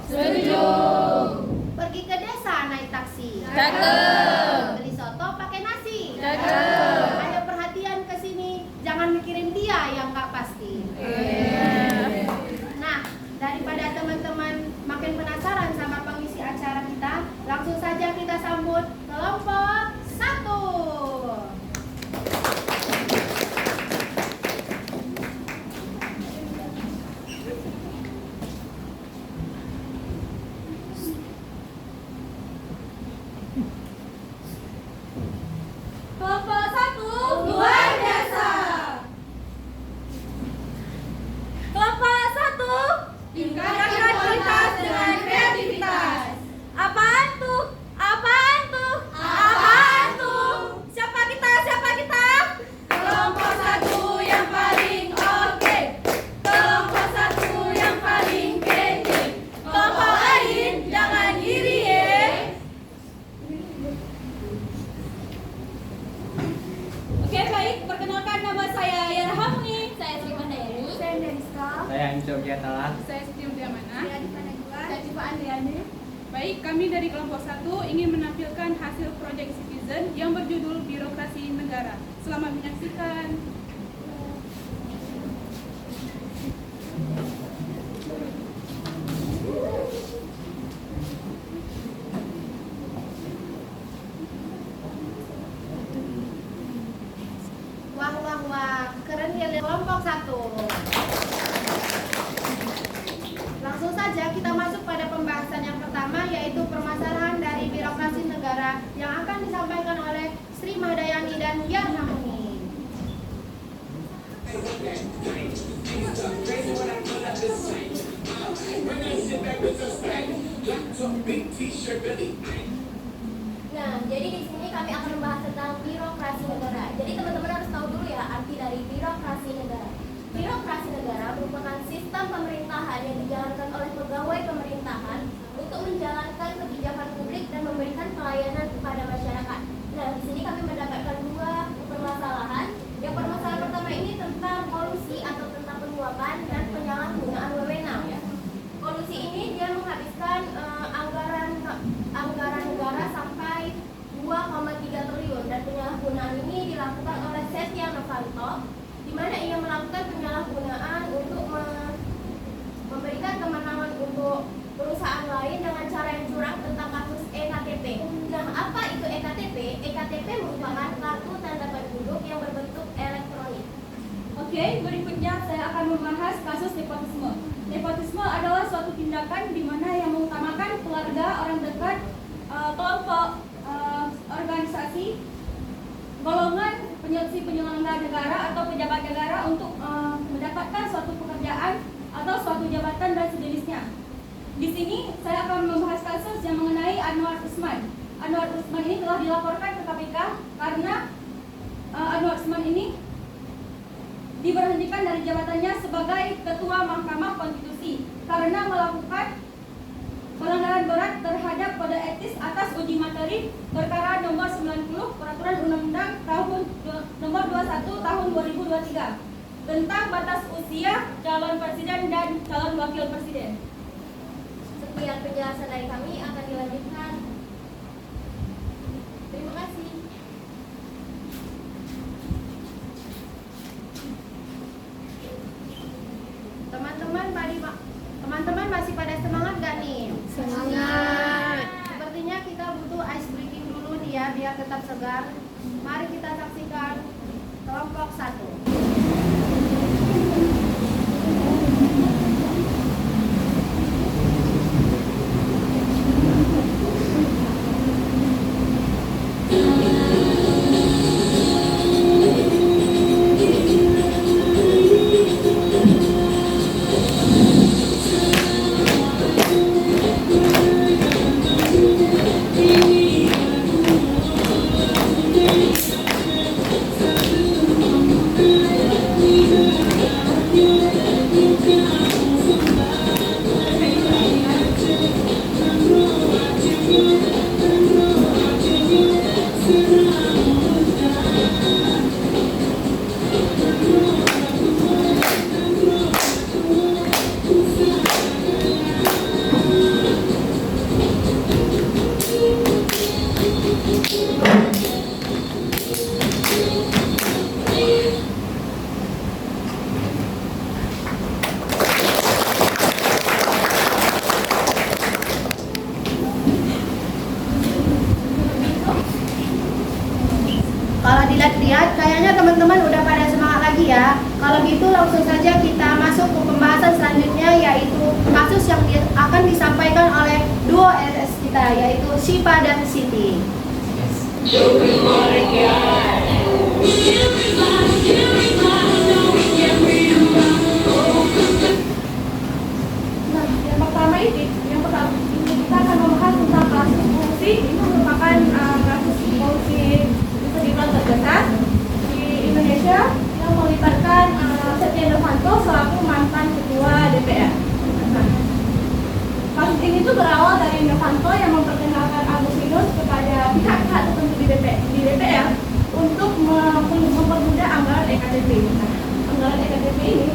Setuju. Pergi ke desa naik taksi. Cakep. Beli soto pakai nasi. Cakep. Ayo perhatian ke sini, jangan mikirin dia yang nggak pasti. Nah, daripada teman-teman makin penasaran sama pengisi acara kita, langsung saja kita sambut kelompok 1. Kelompok 1 luar biasa. Kelompok 1 tingkatkan kualitas dengan kreativitas. Apaan tuh? Apaan tuh? Apaan tuh? Siapa kita? Siapa kita? Kelompok 1 yang paling oke. Kelompok 1 yang paling kece. Kelompok lain jangan iri ya. Oke, baik, perkenalkan nama saya Yara Hamuni. Saya Sri Mandayani. Saya Deniska. Saya Anco Giantala. Saya Siti Udiamana. Saya Diva Najwa. Saya Cipa Andriani. Baik, kami dari kelompok 1 ingin menampilkan hasil proyek Citizen yang berjudul Birokrasi Negara. Selamat menyaksikan. Wah, wah, wah, keren ya kelompok 1. Langsung saja kita masuk pada pembahasan yang pertama, yaitu permasalahan dari birokrasi negara yang akan disampaikan oleh Sri Mahdayani dan Yara Hamuni. Nah, jadi di sini kami akan membahas tentang birokrasi negara. Jadi teman-teman harus tahu dulu ya arti dari birokrasi negara. Birokrasi negara merupakan sistem pemerintahan yang dijalankan oleh pegawai pemerintahan untuk menjalankan kebijakan publik dan memberikan pelayanan kepada masyarakat. Nah, di sini kami mendapatkan 2 permasalahan. Yang permasalahan pertama ini tentang kolusi atau tentang penyuapan dan penyalahgunaan wewenang. Kolusi ini dia menghabiskan anggaran negara sampai 2,3 triliun dan penyalahgunaan ini dilakukan oleh Setia Novanto, di mana ia melakukan penyalahgunaan untuk memberikan kemenangan untuk perusahaan lain dengan cara yang curang tentang kasus EKTP. Nah, apa itu EKTP? EKTP merupakan kartu tanda penduduk yang berbentuk elektronik. Oke, berikutnya saya akan membahas kasus nepotisme. Nepotisme adalah suatu tindakan di mana yang mengutamakan keluarga, orang dekat, kelompok, organisasi, golongan penyelenggara negara atau pejabat negara untuk mendapatkan suatu pekerjaan atau suatu jabatan dan sejenisnya. Di sini saya akan membahas kasus yang mengenai Anwar Usman. Anwar Usman ini telah dilaporkan ke KPK karena Anwar Usman ini diberhentikan dari jabatannya sebagai Ketua Mahkamah Konstitusi karena melakukan pelanggaran berat terhadap kode etis atas uji materi perkara nomor 90 Peraturan Undang-Undang nomor 21 tahun 2023 tentang batas usia calon presiden dan calon wakil presiden. Sekian penjelasan dari kami, akan dilanjutkan. Terima kasih. Teman-teman masih pada semangat gak nih? Semangat. Sepertinya kita butuh ice breaking dulu nih ya, biar tetap segar. Mari kita saksikan kelompok 1. teman-teman udah pada semangat lagi ya. Kalau gitu langsung saja kita masuk ke pembahasan selanjutnya, yaitu kasus yang akan disampaikan oleh duo RS kita, yaitu Syifa dan Siti. Nah, yang pertama ini kita akan membahas tentang kasus korupsi. Ini merupakan kasus korupsi bisa dibilang terbesar di Indonesia yang melibatkan Setia Novanto selaku mantan ketua DPR. Nah, kasus ini tuh berawal dari Novanto yang memperkenalkan Agustinus kepada pihak-pihak tertentu di DPR untuk mempermudah anggaran EKTP. Nah, anggaran EKTP ini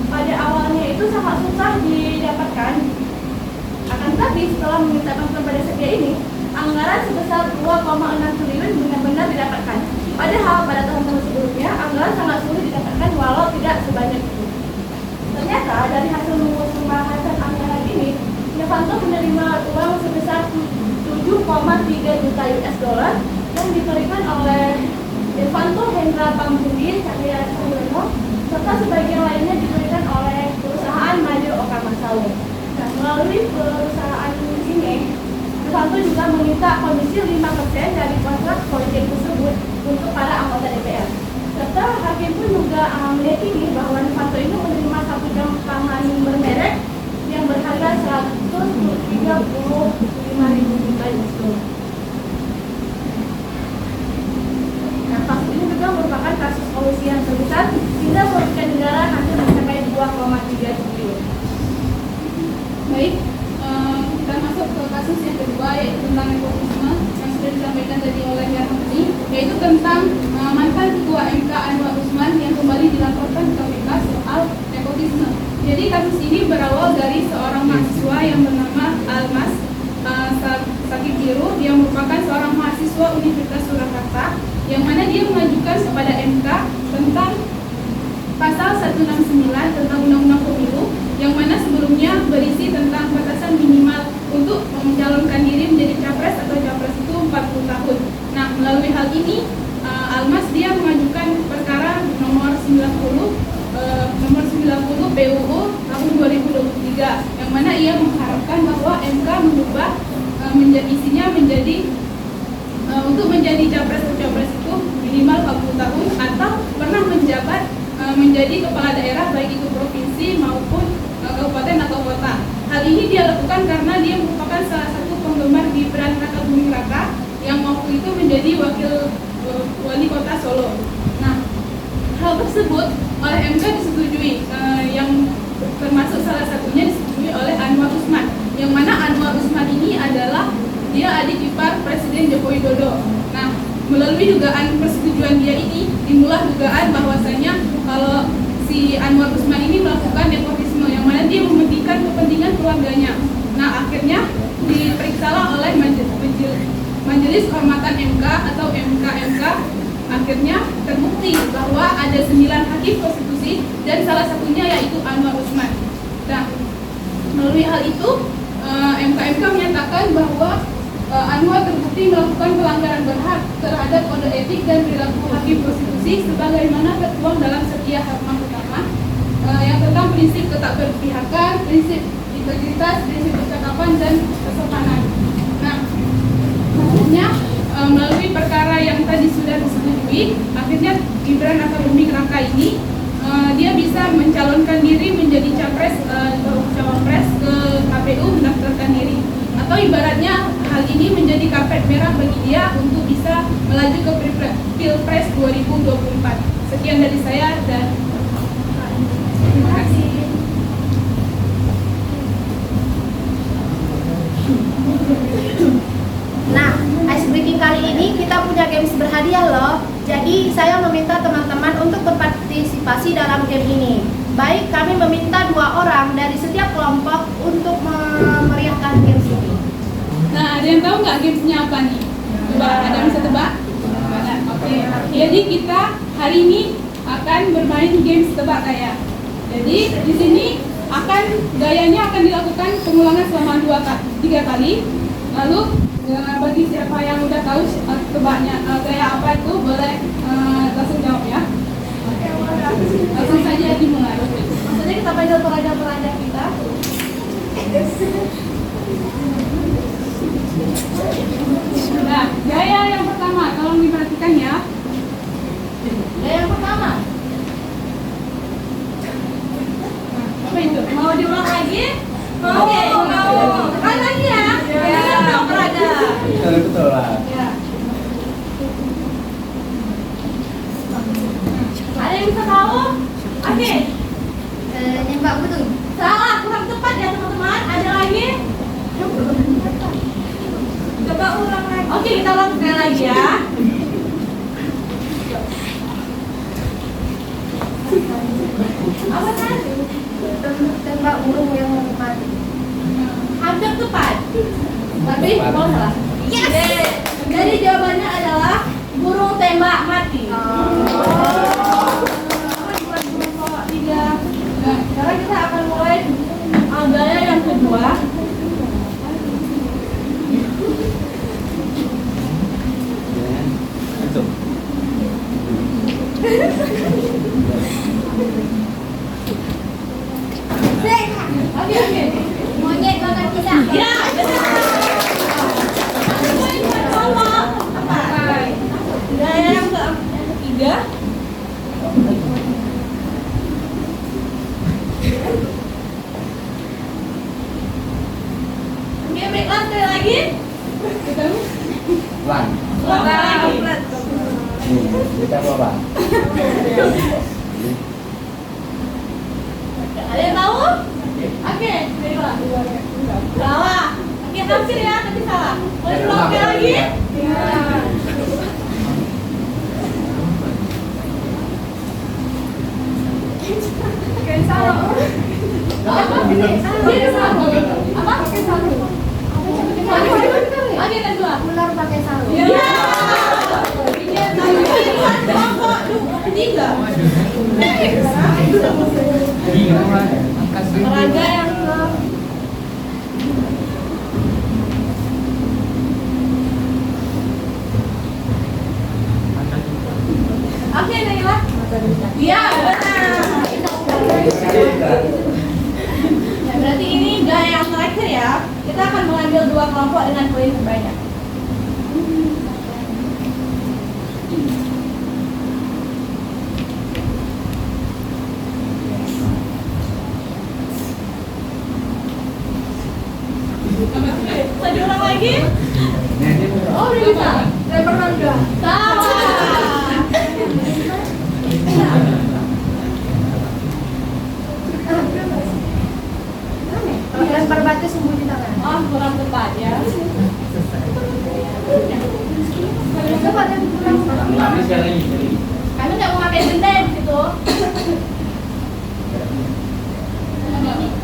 pada awalnya itu sangat susah didapatkan. Akan tetapi setelah meminta bantuan pada Setia ini, anggaran sebesar 2,6 triliun benar-benar didapatkan. Padahal pada tahun-tahun sebelumnya anggaran sangat sulit didapatkan walau tidak sebanyak itu. Ternyata dari hasil pembahasan anggaran ini, Novanto menerima uang sebesar 7,3 juta US dollar yang diberikan oleh Novanto, Hendra Pambudi, Cahya Saryono, serta sebagian lainnya diberikan oleh perusahaan Majo Okama Saung. Nah, melalui perusahaan ini, Novanto juga meminta komisi 5% dari kontrak proyek tersebut untuk para anggota DPR. Serta hakim pun juga meyakini bahwa Novanto itu menerima satu jam tangan bermerek yang berharga 135.000 juta US dollar. Nah, kasus ini juga merupakan kasus korupsi yang terbesar hingga kerugian negara hampir mencapai 2,3 triliun. Baik, kita masuk ke kasus yang kedua, yaitu tentang nepotisme yang sudah disampaikan tadi oleh Yarmani, yaitu tentang mantan ketua MK Anwar Usman yang kembali dilaporkan ke KPK soal nepotisme. Jadi kasus ini berawal dari seorang mahasiswa yang bernama Almas Sakitiru, yang merupakan seorang mahasiswa Universitas Surakarta, yang mana dia mengajukan kepada MK tentang pasal 169 tentang Undang-Undang Pemilu, yang mana sebelumnya berisi tentang batasan minimal untuk mencalonkan diri menjadi capres atau capres itu 40 tahun. Nah, melalui hal ini, Almas dia mengajukan perkara nomor 90 PUU tahun 2023, yang mana ia mengharapkan bahwa MK mengubah isinya menjadi untuk menjadi capres atau capres itu minimal 40 tahun atau pernah menjabat menjadi kepala daerah baik itu provinsi maupun kabupaten atau kota. Hal ini dia lakukan karena dia merupakan salah satu penggemar Gibran Rakabuming Raka yang waktu itu menjadi wakil wali kota Solo. Nah, hal tersebut oleh MK disetujui, yang termasuk salah satunya disetujui oleh Anwar Usman, yang mana Anwar Usman ini adalah dia adik ipar Presiden Joko Widodo. Nah, melalui dugaan persetujuan dia ini, timbullah dugaan bahwasanya kalau si Anwar Usman ini melakukan nepotisme, yang mana dia mementingkan kepentingan keluarganya. Nah, akhirnya diperiksalah oleh Majelis Kehormatan MK atau MKMK. Akhirnya terbukti bahwa ada 9 hakim konstitusi dan salah satunya yaitu Anwar Usman. Nah, melalui hal itu MKMK menyatakan bahwa Anwar terbukti melakukan pelanggaran berat terhadap kode etik dan perilaku hakim konstitusi sebagaimana tertuang dalam Setia Harman Utama yang tentang prinsip ketakberpihakan, prinsip integritas, prinsip percakapan dan kesopanan. Nah, akhirnya melalui perkara yang tadi sudah disetujui, akhirnya Gibran Rakabuming Raka ini dia bisa mencalonkan diri menjadi capres atau cawapres ke KPU mendaftarkan diri. Atau ibaratnya hal ini menjadi karpet merah bagi dia untuk bisa melaju ke Pilpres 2024. Sekian dari saya dan terima kasih. Nah, ice breaking kali ini kita punya games berhadiah loh. Jadi saya meminta teman-teman untuk berpartisipasi dalam game ini. Baik, kami meminta 2 orang dari setiap kelompok untuk memeriahkan games ini. Nah, ada yang tahu nggak gamesnya apa nih? Coba, ada yang bisa tebak? Oke. Jadi kita hari ini akan bermain games tebak gaya. Jadi di sini gayanya akan dilakukan pengulangan selama 3 kali. Lalu bagi siapa yang udah tahu tebaknya gaya apa itu boleh langsung jawab ya. Langsung saja dimulai. Maksudnya kita panggil peraja-peraja kita. Nah, gaya yang pertama, tolong diperhatikan ya. Gaya yang pertama. Apa itu? Mau diulang lagi? Oke, mau. Tekan lagi ya. Ya, peraja. Betul lah. Ya. Ada yang bisa tahu? Oke. Nembak betul. Salah, kurang tepat ya teman-teman. Ada lagi? Coba ulang lagi. Oke, kita ulang sekali lagi ya. Apa tadi? Tembak burung yang mati. Hampir tepat. Tapi mau salah. Yes. Jadi jawabannya adalah burung tembak mati. Tiga. Nah, sekarang kita akan mulai gaya yang kedua. Itu. Oke. Monyet makan kita. Ya, benar. Gaya yang ketiga. Oke, baiklah sekali lagi. Lan. Ulang lagi. Kita apa? Ada yang tahu? Oke, baiklah. Salah. Oke, hampir ya, tapi salah. Boleh diulang sekali lagi? Oke, salah. Apa? Apa? Oke, dan dua. Ular pakai sarung. Ya. Kelompok tiga. Peraga yang ke Oke, Naila. Iya, benar. Nah, berarti ini gaya yang terakhir ya. Kita akan mengambil dua kelompok dengan poin terbanyak. Bisa diulang lagi? Oh, udah bisa. Lempar mangga. Salah. Kalau lempar batu sembunyi tangan. Oh, kurang tepat ya. Coba yang pulang. Tapi sekali lagi. Kami nggak mau pakai benda di situ.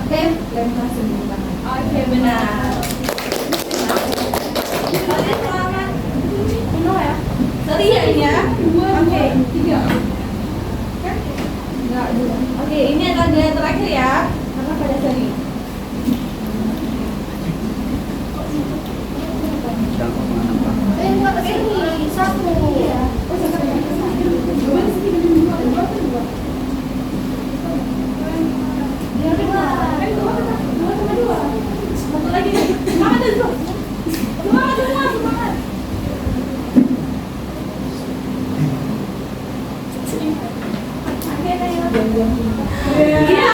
Oke, lempar sembunyi tangan. Oke, benar. Kalian selamat. Penuh ya. Seri ya ini ya. Oke. Tiga. Enggak, dua. Oke, ini adalah gaya terakhir ya. Karena pada seri. Enggak kesini. Satu. Satu lagi. Semangat dulu. Semangat semua, semangat. Oke, Naila. Iya.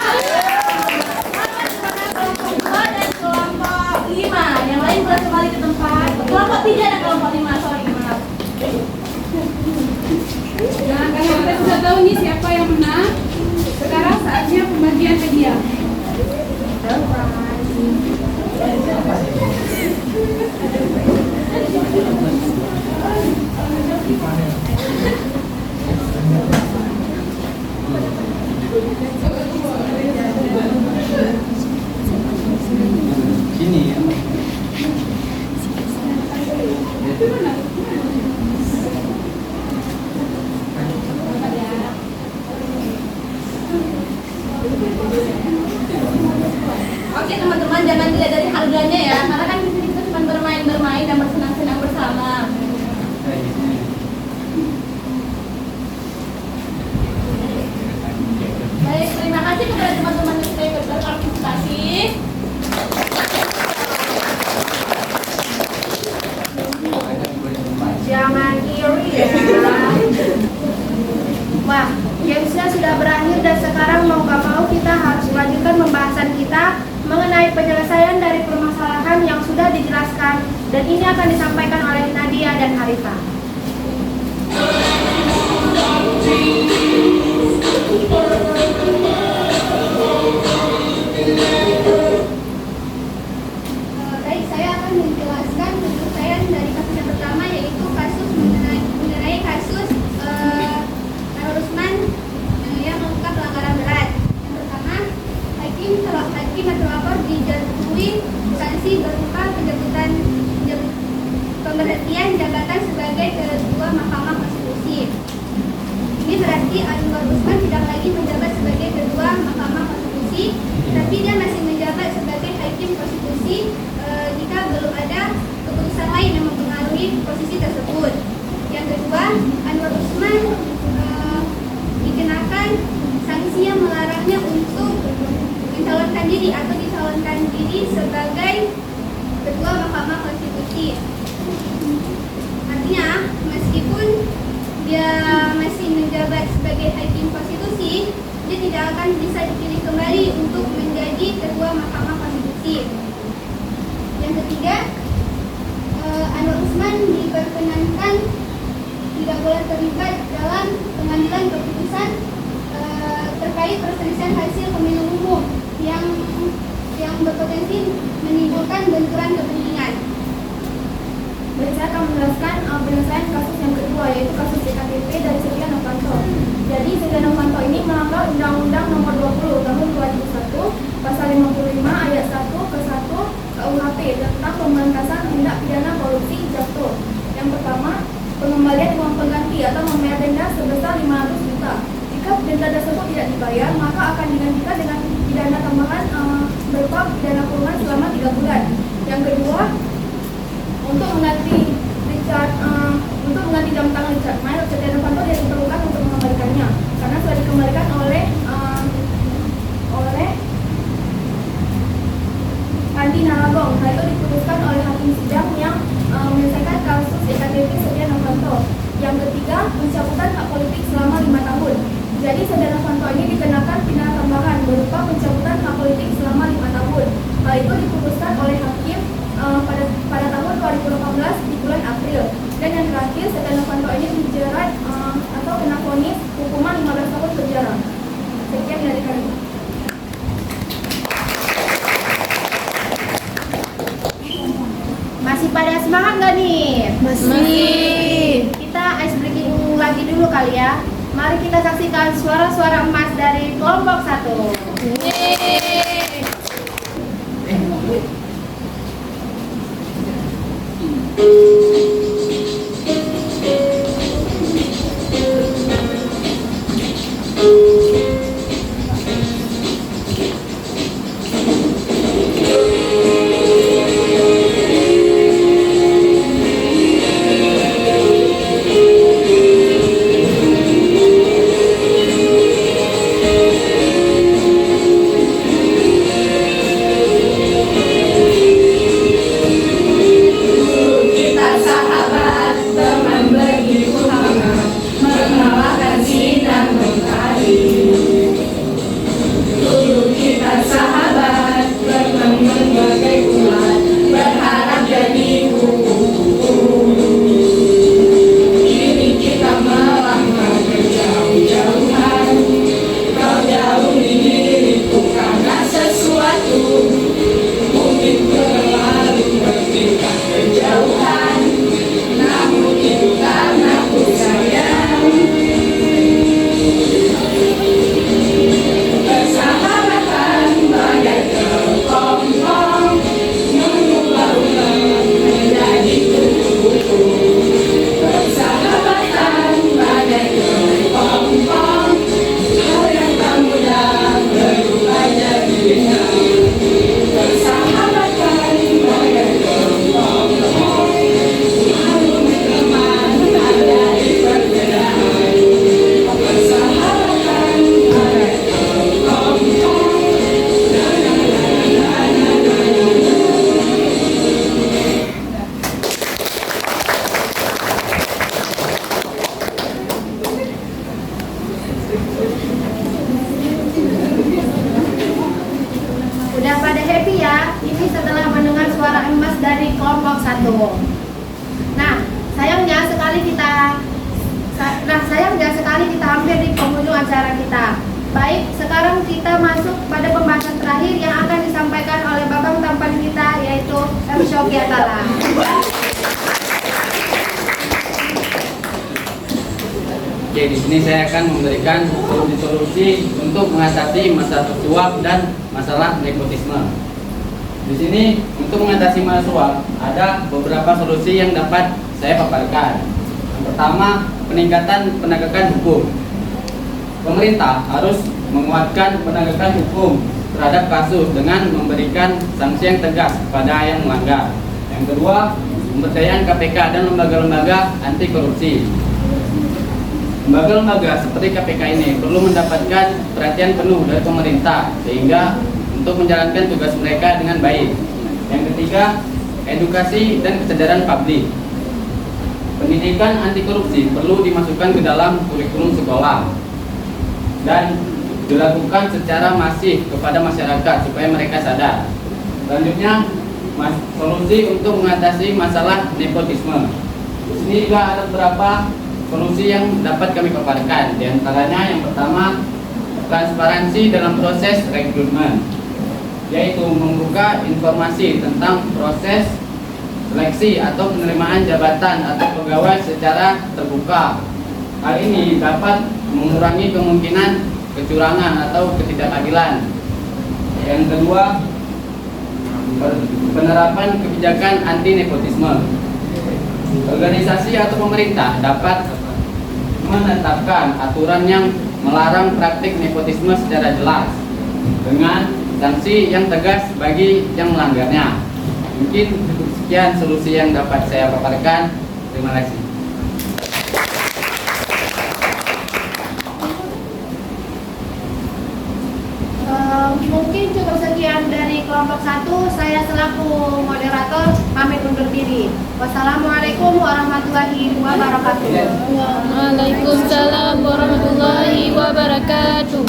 Kelompok 2 dan kelompok 5. Yang lain boleh kembali ke tempat. Kelompok 3 dan kelompok 5. Sorry, maaf. Nah, karena kita sudah tahu nih siapa yang menang, sekarang saatnya pembagian hadiah. Sini ya. Oke, sebagai penyelesaian dari permasalahan yang sudah dijelaskan, dan ini akan disampaikan oleh Nadia dan Harifa. Baik, saya akan menjelaskan penyelesaian dari kasus yang pertama, yaitu kasus mengenai kasus Anwar Usman yang melakukan pelanggaran berat. Yang pertama, hakim atau terlapor dijatuhi sanksi berupa pemberhentian jabatan sebagai ketua Mahkamah Konstitusi. Ini berarti Anwar Usman tidak lagi menjabat sebagai ketua Mahkamah Konstitusi, tapi dia masih menjabat sebagai hakim konstitusi jika belum ada keputusan lain yang mempengaruhi posisi tersebut. Yang kedua, Anwar Usman dikenakan sanksi yang melarangnya untuk mencalonkan diri atau dicalonkan diri sebagai ketua Mahkamah Konstitusi. Artinya, meskipun dia masih menjabat sebagai hakim konstitusi, dia tidak akan bisa dipilih kembali untuk menjadi ketua Mahkamah Konstitusi. Yang ketiga, Anwar Usman diperkenankan tidak boleh terlibat dalam pengambilan keputusan terkait perselisihan hasil pemilu umum yang berpotensi menimbulkan benturan kepentingan. Dan saya akan menjelaskan penyelesaian kasus yang kedua, yaitu kasus EKTP dari Setia Novanto. Jadi Setia Novanto ini melanggar Undang-Undang Nomor 20 Tahun 2001 Pasal 55 Ayat 1 ke 1 KUHP tentang pemberantasan tindak pidana korupsi jatuh. Yang pertama, pengembalian uang pengganti atau membayar denda sebesar 500 juta. Jika denda tersebut tidak dibayar, maka akan digantikan dengan pidana tambahan berupa pidana kurungan selama 3 bulan. Yang kedua, untuk mengganti jam tangan Richard Mille, Setia Novanto dia diperlukan untuk mengembalikannya karena sudah dikembalikan oleh Andi Narogong. Hal itu diputuskan oleh hakim sidang yang menyelesaikan kasus EKTP Setia Novanto. Yang ketiga, pencabutan hak politik selama 5 tahun. Jadi Setia Novanto ini dikenakan pidana tambahan berupa pencabutan hak politik selama 5 tahun. Hal itu diputuskan oleh hakim pada tahun 2018 di bulan April. Dan yang terakhir, Setia Novanto ini dijerat atau kena vonis hukuman 15 tahun penjara. Sekian dari kami. Masih pada semangat nggak nih? Masih. Kita ice breaking lagi dulu kali ya. Mari kita saksikan suara-suara emas dari kelompok 1. suara emas dari kelompok 1. Nah, sayangnya sekali kita hampir di penghujung acara kita. Baik, sekarang kita masuk pada pembahasan terakhir yang akan disampaikan oleh babang tampan kita, yaitu M. Shoki Atala. Oke, di sini saya akan memberikan solusi-solusi untuk mengatasi masalah suap dan masalah nepotisme. Di sini untuk mengatasi masalah suap ada beberapa solusi yang dapat saya paparkan. Yang pertama, peningkatan penegakan hukum. Pemerintah harus menguatkan penegakan hukum terhadap kasus dengan memberikan sanksi yang tegas kepada yang melanggar. Yang kedua, pemberdayaan KPK dan lembaga-lembaga anti korupsi. Lembaga-lembaga seperti KPK ini perlu mendapatkan perhatian penuh dari pemerintah sehingga untuk menjalankan tugas mereka dengan baik. Yang ketiga, edukasi dan kesadaran publik. Pendidikan anti korupsi perlu dimasukkan ke dalam kurikulum sekolah dan dilakukan secara masif kepada masyarakat supaya mereka sadar. Selanjutnya, solusi untuk mengatasi masalah nepotisme. Di sini juga ada beberapa solusi yang dapat kami paparkan. Di antaranya yang pertama, transparansi dalam proses rekrutmen, yaitu membuka informasi tentang proses seleksi atau penerimaan jabatan atau pegawai secara terbuka. Hal ini dapat mengurangi kemungkinan kecurangan atau ketidakadilan. Yang kedua, penerapan kebijakan anti nepotisme. Organisasi atau pemerintah dapat menetapkan aturan yang melarang praktik nepotisme secara jelas dengan sanksi yang tegas bagi yang melanggarnya. Mungkin cukup sekian solusi yang dapat saya paparkan. Terima kasih. Mungkin cukup sekian dari kelompok 1. Saya selaku moderator pamit undur diri. Wassalamualaikum warahmatullahi wabarakatuh. Waalaikumsalam warahmatullahi wabarakatuh.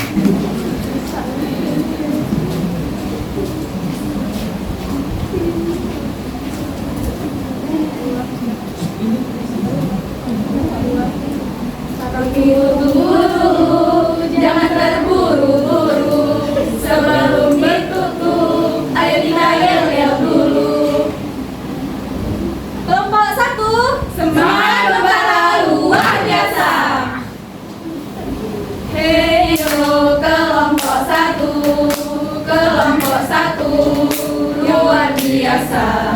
Buru-buru, jangan terburu-buru. Sebelum ditutup, ayo kita yel-yel dulu. Kelompok 1, Semangat membara luar biasa. Hei yo, kelompok 1 luar biasa.